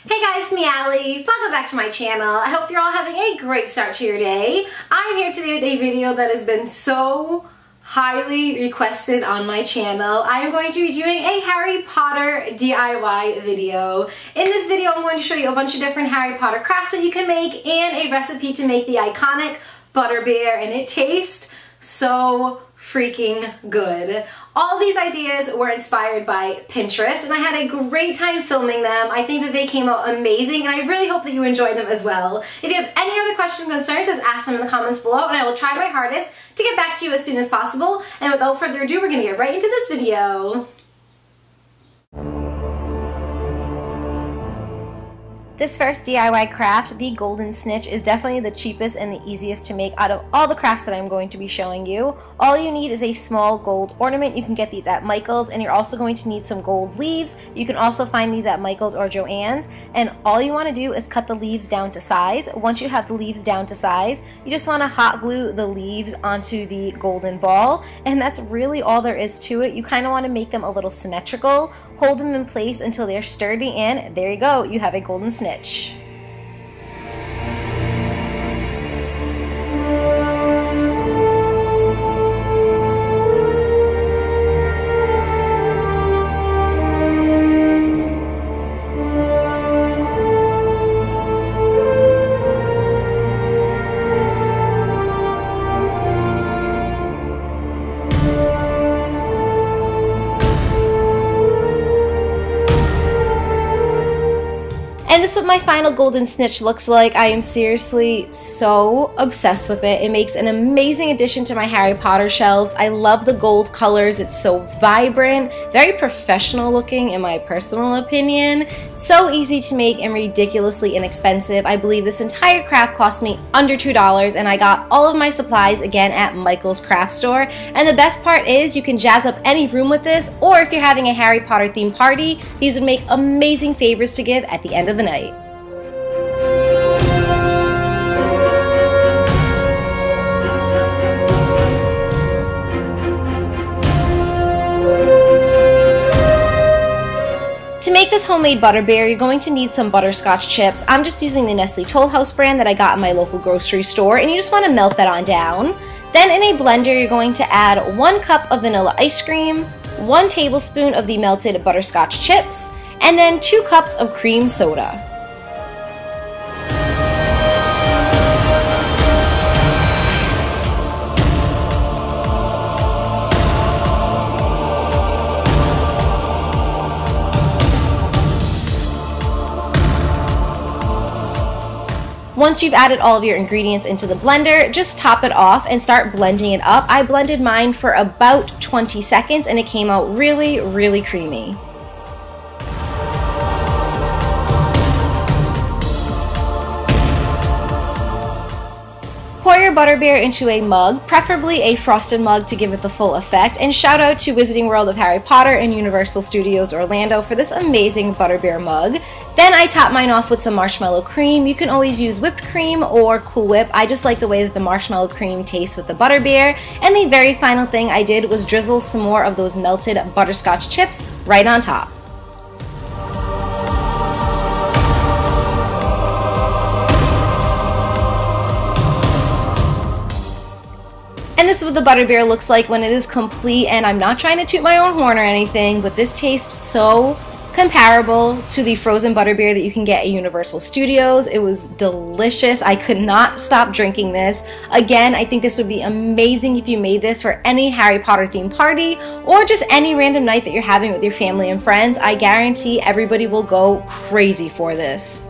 Hey guys, it's me, Allie. Welcome back to my channel. I hope you're all having a great start to your day. I'm here today with a video that has been so highly requested on my channel. I am going to be doing a Harry Potter DIY video. In this video, I'm going to show you a bunch of different Harry Potter crafts that you can make and a recipe to make the iconic butterbeer, and it tastes so freaking good. All these ideas were inspired by Pinterest, and I had a great time filming them. I think that they came out amazing, and I really hope that you enjoyed them as well. If you have any other questions or concerns, just ask them in the comments below, and I will try my hardest to get back to you as soon as possible. And without further ado, we're gonna get right into this video. This first DIY craft, the golden snitch, is definitely the cheapest and the easiest to make out of all the crafts that I'm going to be showing you. All you need is a small gold ornament. You can get these at Michael's, and you're also going to need some gold leaves. You can also find these at Michael's or Joann's, and all you want to do is cut the leaves down to size. Once you have the leaves down to size, you just want to hot glue the leaves onto the golden ball, and that's really all there is to it. You kind of want to make them a little symmetrical. Hold them in place until they're sturdy, and there you go, you have a golden snitch. And this is what my final golden snitch looks like. I am seriously so obsessed with it. It makes an amazing addition to my Harry Potter shelves. I love the gold colors. It's so vibrant, very professional looking in my personal opinion. So easy to make and ridiculously inexpensive. I believe this entire craft cost me under $2, and I got all of my supplies again at Michael's craft store. And the best part is you can jazz up any room with this, or if you're having a Harry Potter themed party, these would make amazing favors to give at the end of the night. To make this homemade butterbeer, you're going to need some butterscotch chips. I'm just using the Nestle Toll House brand that I got in my local grocery store, and you just want to melt that on down. Then in a blender, you're going to add 1 cup of vanilla ice cream, 1 tablespoon of the melted butterscotch chips, and then 2 cups of cream soda. Once you've added all of your ingredients into the blender, just top it off and start blending it up. I blended mine for about 20 seconds and it came out really, really creamy. Pour your butterbeer into a mug, preferably a frosted mug to give it the full effect, and shout out to Wizarding World of Harry Potter and Universal Studios Orlando for this amazing butterbeer mug. Then I top mine off with some marshmallow cream. You can always use whipped cream or Cool Whip. I just like the way that the marshmallow cream tastes with the butterbeer. And the very final thing I did was drizzle some more of those melted butterscotch chips right on top. And this is what the butterbeer looks like when it is complete, and I'm not trying to toot my own horn or anything, but this tastes so comparable to the frozen butterbeer that you can get at Universal Studios. It was delicious. I could not stop drinking this. Again, I think this would be amazing if you made this for any Harry Potter themed party or just any random night that you're having with your family and friends. I guarantee everybody will go crazy for this.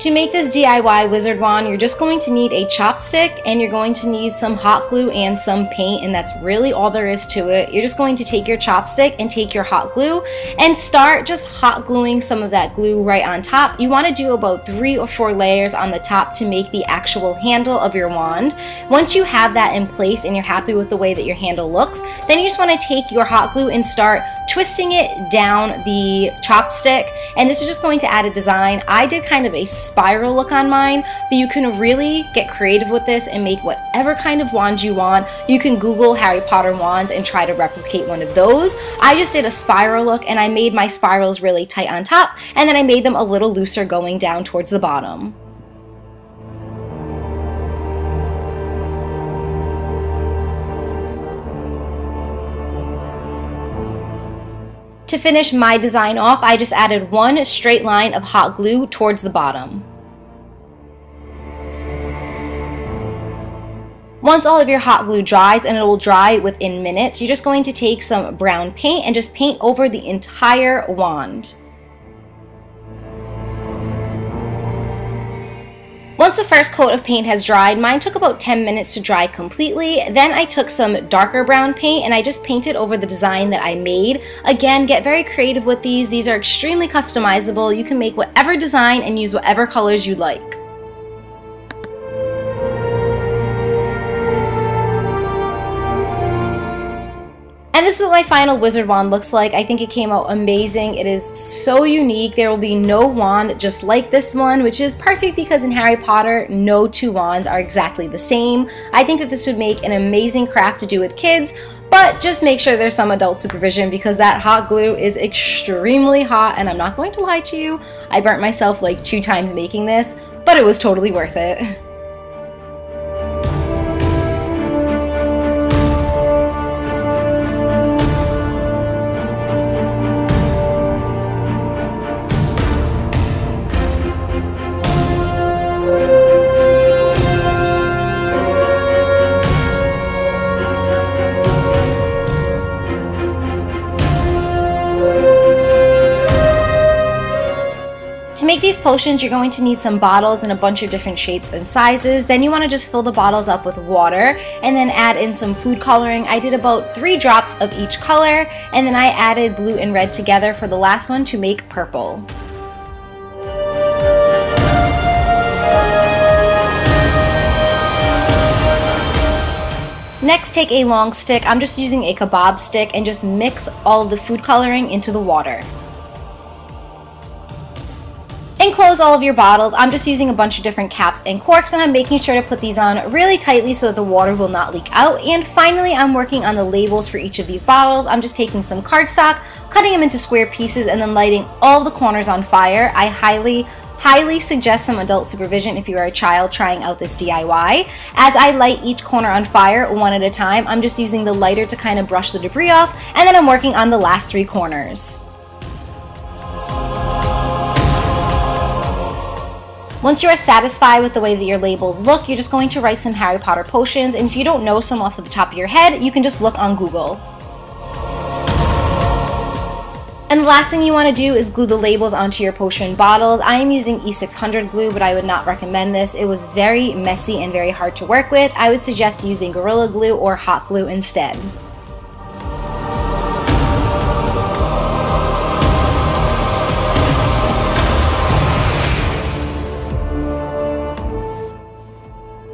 To make this DIY wizard wand, you're just going to need a chopstick, and you're going to need some hot glue and some paint, and that's really all there is to it. You're just going to take your chopstick and take your hot glue and start just hot gluing some of that glue right on top. You want to do about 3 or 4 layers on the top to make the actual handle of your wand. Once you have that in place and you're happy with the way that your handle looks, then you just want to take your hot glue and start twisting it down the chopstick, and this is just going to add a design. I did kind of a spiral look on mine, but you can really get creative with this and make whatever kind of wand you want. You can Google Harry Potter wands and try to replicate one of those. I just did a spiral look, and I made my spirals really tight on top, and then I made them a little looser going down towards the bottom. To finish my design off, I just added one straight line of hot glue towards the bottom. Once all of your hot glue dries, and it will dry within minutes, you're just going to take some brown paint and just paint over the entire wand. Once the first coat of paint has dried, mine took about 10 minutes to dry completely. Then I took some darker brown paint and I just painted over the design that I made. Again, get very creative with these. These are extremely customizable. You can make whatever design and use whatever colors you'd like. And this is what my final wizard wand looks like. I think it came out amazing. It is so unique. There will be no wand just like this one, which is perfect because in Harry Potter, no two wands are exactly the same. I think that this would make an amazing craft to do with kids, but just make sure there's some adult supervision because that hot glue is extremely hot, and I'm not going to lie to you. I burnt myself like 2 times making this, but it was totally worth it. To make these potions, you're going to need some bottles in a bunch of different shapes and sizes. Then you want to just fill the bottles up with water and then add in some food coloring. I did about 3 drops of each color, and then I added blue and red together for the last one to make purple. Next, take a long stick. I'm just using a kebab stick and just mix all of the food coloring into the water. And close all of your bottles. I'm just using a bunch of different caps and corks, and I'm making sure to put these on really tightly so that the water will not leak out. And finally, I'm working on the labels for each of these bottles. I'm just taking some cardstock, cutting them into square pieces, and then lighting all the corners on fire. I highly suggest some adult supervision if you are a child trying out this DIY. As I light each corner on fire one at a time, I'm just using the lighter to kind of brush the debris off, and then I'm working on the last 3 corners. Once you are satisfied with the way that your labels look, you're just going to write some Harry Potter potions, and if you don't know some off of the top of your head, you can just look on Google. And the last thing you want to do is glue the labels onto your potion bottles. I am using E600 glue, but I would not recommend this. It was very messy and very hard to work with. I would suggest using Gorilla Glue or hot glue instead.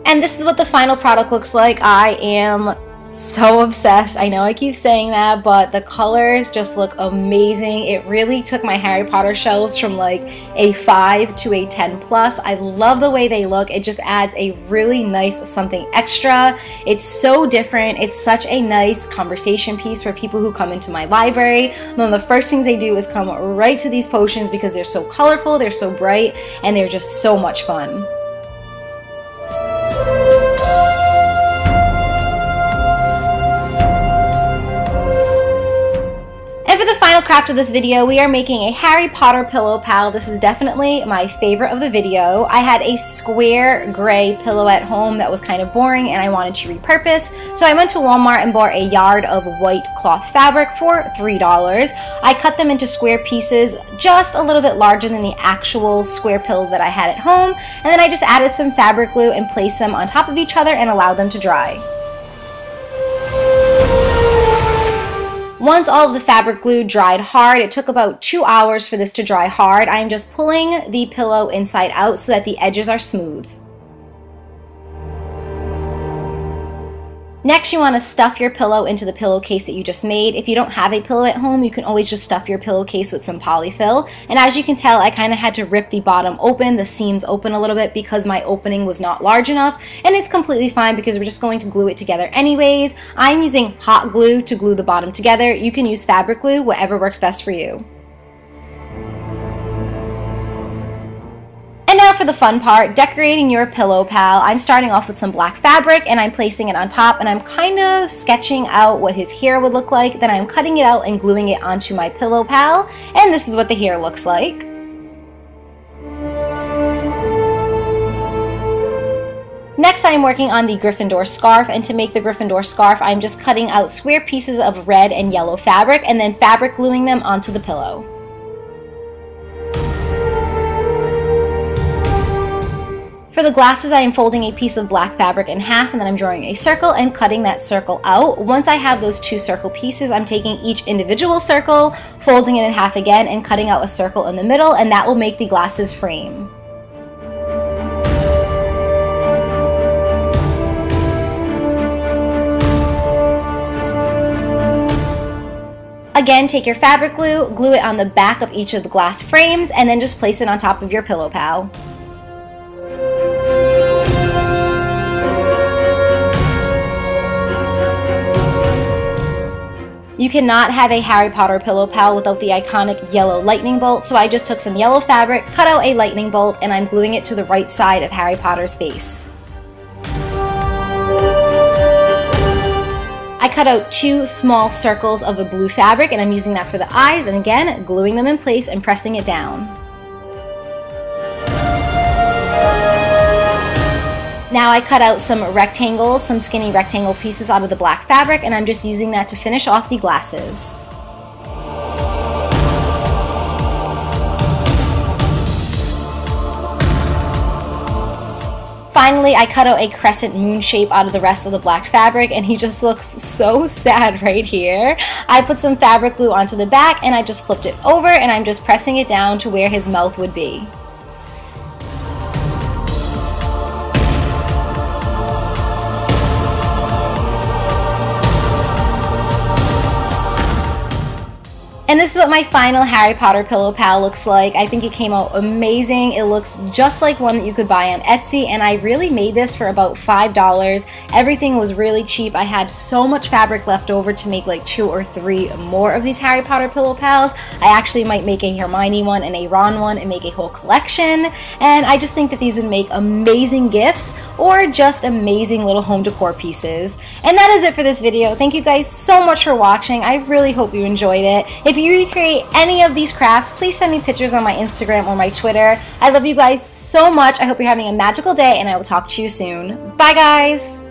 And this is what the final product looks like. I am so obsessed. I know I keep saying that, but the colors just look amazing. It really took my Harry Potter shelves from like a 5 to a 10 plus. I love the way they look. It just adds a really nice something extra. It's so different. It's such a nice conversation piece for people who come into my library. One of the first things they do is come right to these potions because they're so colorful, they're so bright, and they're just so much fun. And for the final craft of this video, we are making a Harry Potter pillow pal. This is definitely my favorite of the video. I had a square gray pillow at home that was kind of boring and I wanted to repurpose. So I went to Walmart and bought a yard of white cloth fabric for $3. I cut them into square pieces just a little bit larger than the actual square pillow that I had at home. And then I just added some fabric glue and placed them on top of each other and allowed them to dry. Once all of the fabric glue dried hard, it took about 2 hours for this to dry hard. I am just pulling the pillow inside out so that the edges are smooth. Next, you want to stuff your pillow into the pillowcase that you just made. If you don't have a pillow at home, you can always just stuff your pillowcase with some polyfill. And as you can tell, I kind of had to rip the bottom open, the seams open a little bit because my opening was not large enough. And it's completely fine because we're just going to glue it together anyways. I'm using hot glue to glue the bottom together. You can use fabric glue, whatever works best for you. And now for the fun part, decorating your pillow pal. I'm starting off with some black fabric and I'm placing it on top and I'm kind of sketching out what his hair would look like. Then I'm cutting it out and gluing it onto my pillow pal. And this is what the hair looks like. Next, I'm working on the Gryffindor scarf, and to make the Gryffindor scarf, I'm just cutting out square pieces of red and yellow fabric and then fabric gluing them onto the pillow. For the glasses, I am folding a piece of black fabric in half and then I'm drawing a circle and cutting that circle out. Once I have those two circle pieces, I'm taking each individual circle, folding it in half again and cutting out a circle in the middle, and that will make the glasses frame. Again, take your fabric glue, glue it on the back of each of the glass frames, and then just place it on top of your pillow pal. You cannot have a Harry Potter pillow pal without the iconic yellow lightning bolt, so I just took some yellow fabric, cut out a lightning bolt, and I'm gluing it to the right side of Harry Potter's face. I cut out two small circles of a blue fabric and I'm using that for the eyes, and again, gluing them in place and pressing it down. Now I cut out some rectangles, some skinny rectangle pieces out of the black fabric, and I'm just using that to finish off the glasses. Finally, I cut out a crescent moon shape out of the rest of the black fabric, and he just looks so sad right here. I put some fabric glue onto the back and I just flipped it over and I'm just pressing it down to where his mouth would be. And this is what my final Harry Potter pillow pal looks like. I think it came out amazing. It looks just like one that you could buy on Etsy, and I really made this for about $5. Everything was really cheap. I had so much fabric left over to make like 2 or 3 more of these Harry Potter pillow pals. I actually might make a Hermione one and a Ron one and make a whole collection, and I just think that these would make amazing gifts or just amazing little home decor pieces. And that is it for this video. Thank you guys so much for watching. I really hope you enjoyed it. If you recreate any of these crafts, please send me pictures on my Instagram or my Twitter. I love you guys so much. I hope you're having a magical day, and I will talk to you soon. Bye guys!